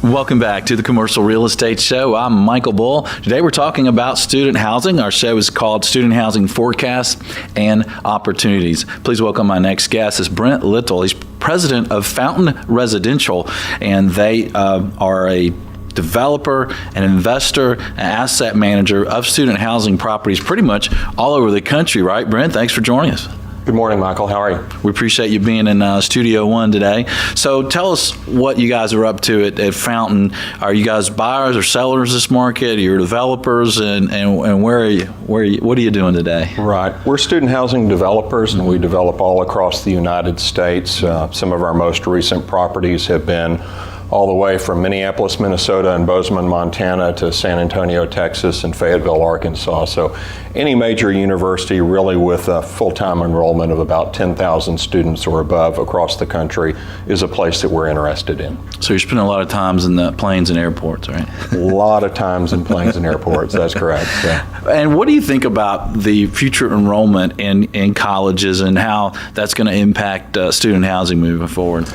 Welcome back to the Commercial Real Estate Show. I'm Michael Bull. Today we're talking about student housing. Our show is called Student Housing Forecasts and Opportunities. Please welcome my next guest. Is Brent Little. He's president of Fountain Residential, and they are a developer, an investor, an asset manager of student housing properties pretty much all over the country, right? Brent, thanks for joining us. Good morning, Michael. How are you? We appreciate you being in Studio One today. So tell us what you guys are up to at Fountain. Are you guys buyers or sellers this market? Are you developers, and where are you? What are you doing today? Right. We're student housing developers, and we develop all across the United States. Some of our most recent properties have been all the way from Minneapolis, Minnesota, and Bozeman, Montana, to San Antonio, Texas, and Fayetteville, Arkansas. So any major university really with a full-time enrollment of about 10,000 students or above across the country is a place that we're interested in. So you're spending a lot of times in the planes and airports, right? A lot of times in planes and airports, that's correct. Yeah. And what do you think about the future enrollment in colleges and how that's going to impact student housing moving forward?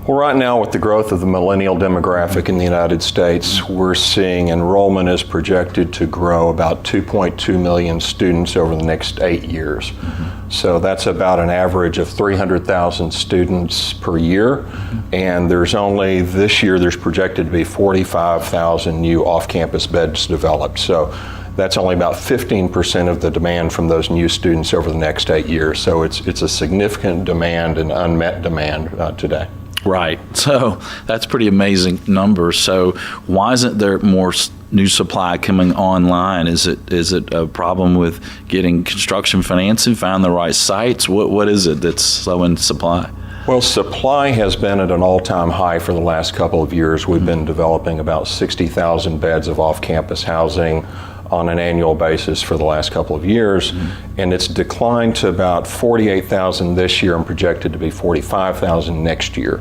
Well, right now, with the growth of the millennial demographic in the United States, we're seeing enrollment is projected to grow about 2.2 million students over the next 8 years. Mm-hmm. So that's about an average of 300,000 students per year. Mm-hmm. And this year, there's projected to be 45,000 new off-campus beds developed. So that's only about 15% of the demand from those new students over the next 8 years. So it's a significant demand and unmet demand today. Right. So that's pretty amazing numbers. So why isn't there more new supply coming online? Is it a problem with getting construction financing, find the right sites? What is it that's slowing supply? Well, supply has been at an all-time high for the last couple of years. We've been developing about 60,000 beds of off-campus housing on an annual basis for the last couple of years, and it's declined to about 48,000 this year and projected to be 45,000 next year.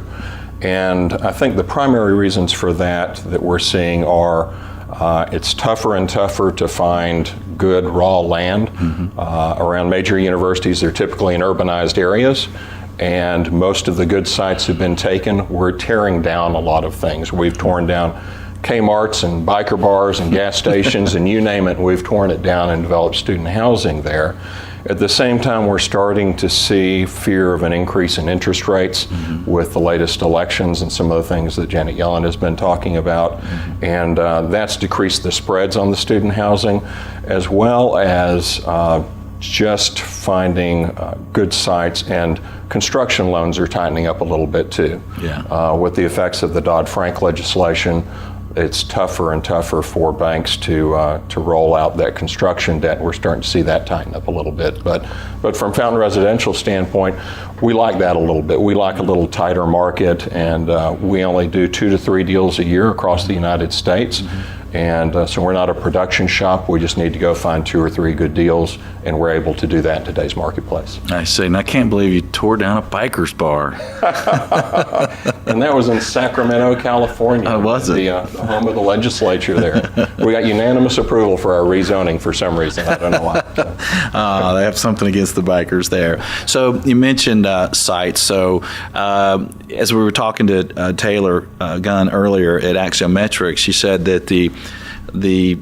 And I think the primary reasons for that we're seeing are it's tougher and tougher to find good raw land around major universities. They're typically in urbanized areas, and most of the good sites have been taken. We're tearing down a lot of things. We've torn down Kmart's and biker bars and gas stations and you name it, we've torn it down and developed student housing there. At the same time, we're starting to see fear of an increase in interest rates with the latest elections and some of the things that Janet Yellen has been talking about. And that's decreased the spreads on the student housing, as well as just finding good sites, and construction loans are tightening up a little bit too. Yeah. With the effects of the Dodd-Frank legislation, it's tougher and tougher for banks to roll out that construction debt. We're starting to see that tighten up a little bit. But from Fountain Residential standpoint, we like that a little bit. We like a little tighter market, and we only do 2 to 3 deals a year across the United States. And so we're not a production shop. We just need to go find 2 or 3 good deals, and we're able to do that in today's marketplace. I see. And I can't believe you tore down a biker's bar. And that was in Sacramento, California. Oh, was it? The home of the legislature there. We got unanimous approval for our rezoning for some reason. I don't know why. They have something against the bikers there. So you mentioned sites. So as we were talking to Taylor Gunn earlier at Axiometrics, she said that the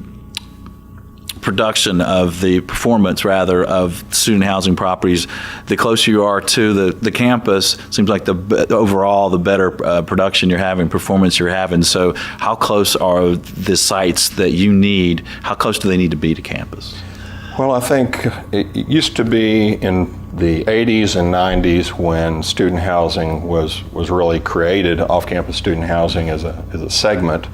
production of the performance, rather, of student housing properties, the closer you are to the campus, seems like overall the better production you're having, performance you're having. So how close are the sites that you need? How close do they need to be to campus? Well, I think it used to be in the 80s and 90s when student housing was really created, off-campus student housing as a segment.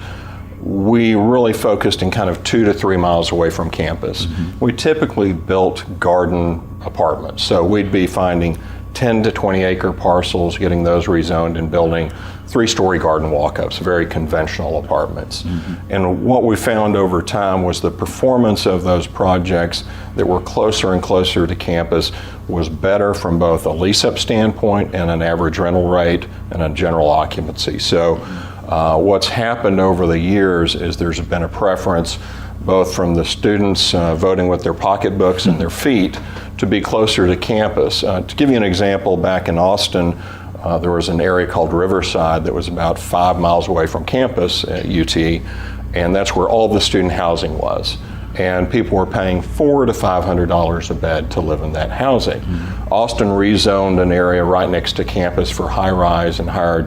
We really focused in kind of 2 to 3 miles away from campus. We typically built garden apartments, so we'd be finding 10 to 20 acre parcels, getting those rezoned and building 3-story garden walk-ups, very conventional apartments. And what we found over time was the performance of those projects that were closer and closer to campus was better from both a lease-up standpoint and an average rental rate and a general occupancy. So What's happened over the years is there's been a preference both from the students voting with their pocketbooks and their feet to be closer to campus. To give you an example, back in Austin, there was an area called Riverside that was about 5 miles away from campus at UT, and that's where all the student housing was. And people were paying $400 to $500 a bed to live in that housing. Austin rezoned an area right next to campus for high-rise and higher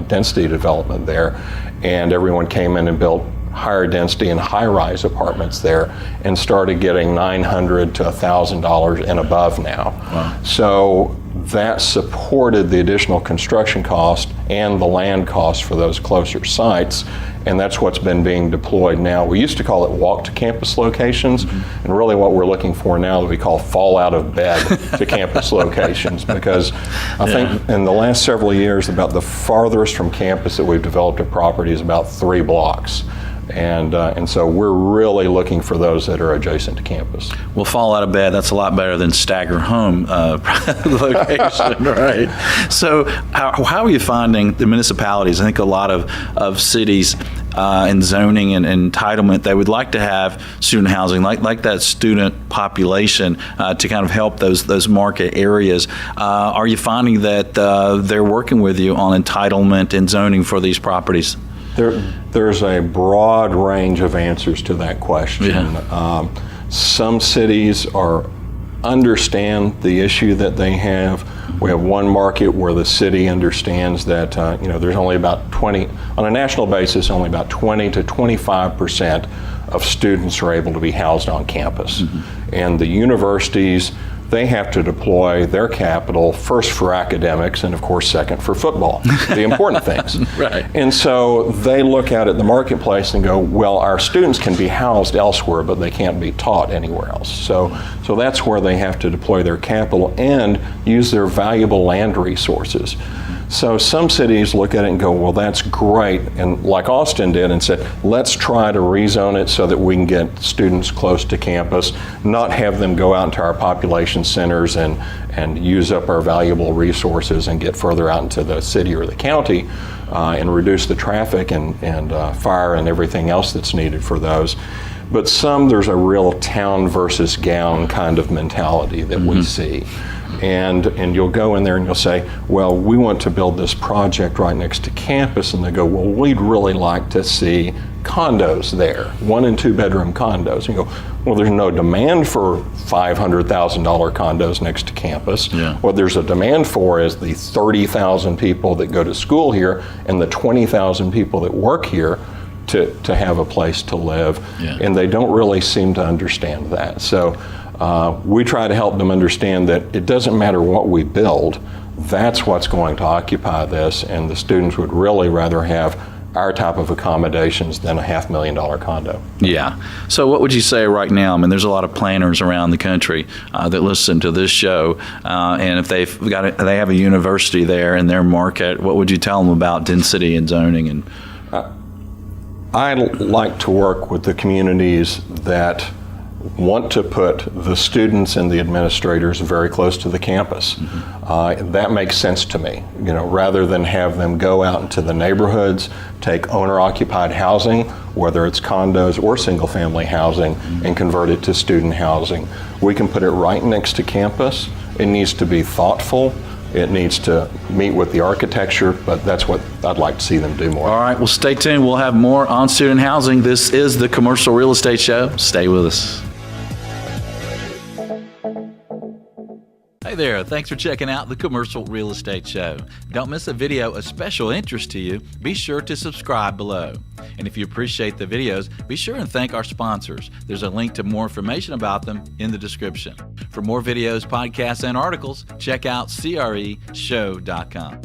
density development there, and everyone came in and built higher density and high-rise apartments there and started getting $900 to $1,000 and above now. Wow. So that supported the additional construction cost and the land cost for those closer sites, and that's what's been being deployed now. We used to call it walk to campus locations, and really what we're looking for now that we call fall out of bed to campus locations, because I think in the last several years about the farthest from campus that we've developed a property is about 3 blocks. And so we're really looking for those that are adjacent to campus. Well, fall out of bed, that's a lot better than stagger home location, right? So how are you finding the municipalities? I think a lot of cities in zoning and entitlement, they would like to have student housing, like that student population to kind of help those market areas. Are you finding that they're working with you on entitlement and zoning for these properties? There's a broad range of answers to that question. Yeah. Some cities understand the issue that they have. We have one market where the city understands that there's only about 20, on a national basis, only about 20 to 25% of students are able to be housed on campus. And the universities, they have to deploy their capital first for academics and of course second for football, the important things. Right. And so they look out at the marketplace and go, well, our students can be housed elsewhere, but they can't be taught anywhere else. So that's where they have to deploy their capital and use their valuable land resources. So some cities look at it and go, well, that's great, and like Austin did, and said, let's try to rezone it so that we can get students close to campus, not have them go out into our population centers and use up our valuable resources and get further out into the city or the county and reduce the traffic and fire and everything else that's needed for those. But some, there's a real town versus gown kind of mentality that we see. And you'll go in there and you'll say, well, we want to build this project right next to campus, and they go, well, we'd really like to see condos there, 1 and 2 bedroom condos. And you go, well, there's no demand for $500,000 condos next to campus. Yeah. What there's a demand for is the 30,000 people that go to school here and the 20,000 people that work here to have a place to live. Yeah. And they don't really seem to understand that. So we try to help them understand that it doesn't matter what we build, that's what's going to occupy this, and the students would really rather have our type of accommodations than a $500,000 condo. Yeah. So what would you say right now? I mean, there's a lot of planners around the country that listen to this show, and if they have a university there in their market, what would you tell them about density and zoning? And I like to work with the communities that want to put the students and the administrators very close to the campus. That makes sense to me, rather than have them go out into the neighborhoods, take owner-occupied housing, whether it's condos or single-family housing, and convert it to student housing. We can put it right next to campus. It needs to be thoughtful. It needs to meet with the architecture, but that's what I'd like to see them do more. All right, well, stay tuned. We'll have more on student housing. This is the Commercial Real Estate Show. Stay with us. Hey there, thanks for checking out the Commercial Real Estate Show. Don't miss a video of special interest to you. Be sure to subscribe below. And if you appreciate the videos, be sure and thank our sponsors. There's a link to more information about them in the description. For more videos, podcasts, and articles, check out creshow.com.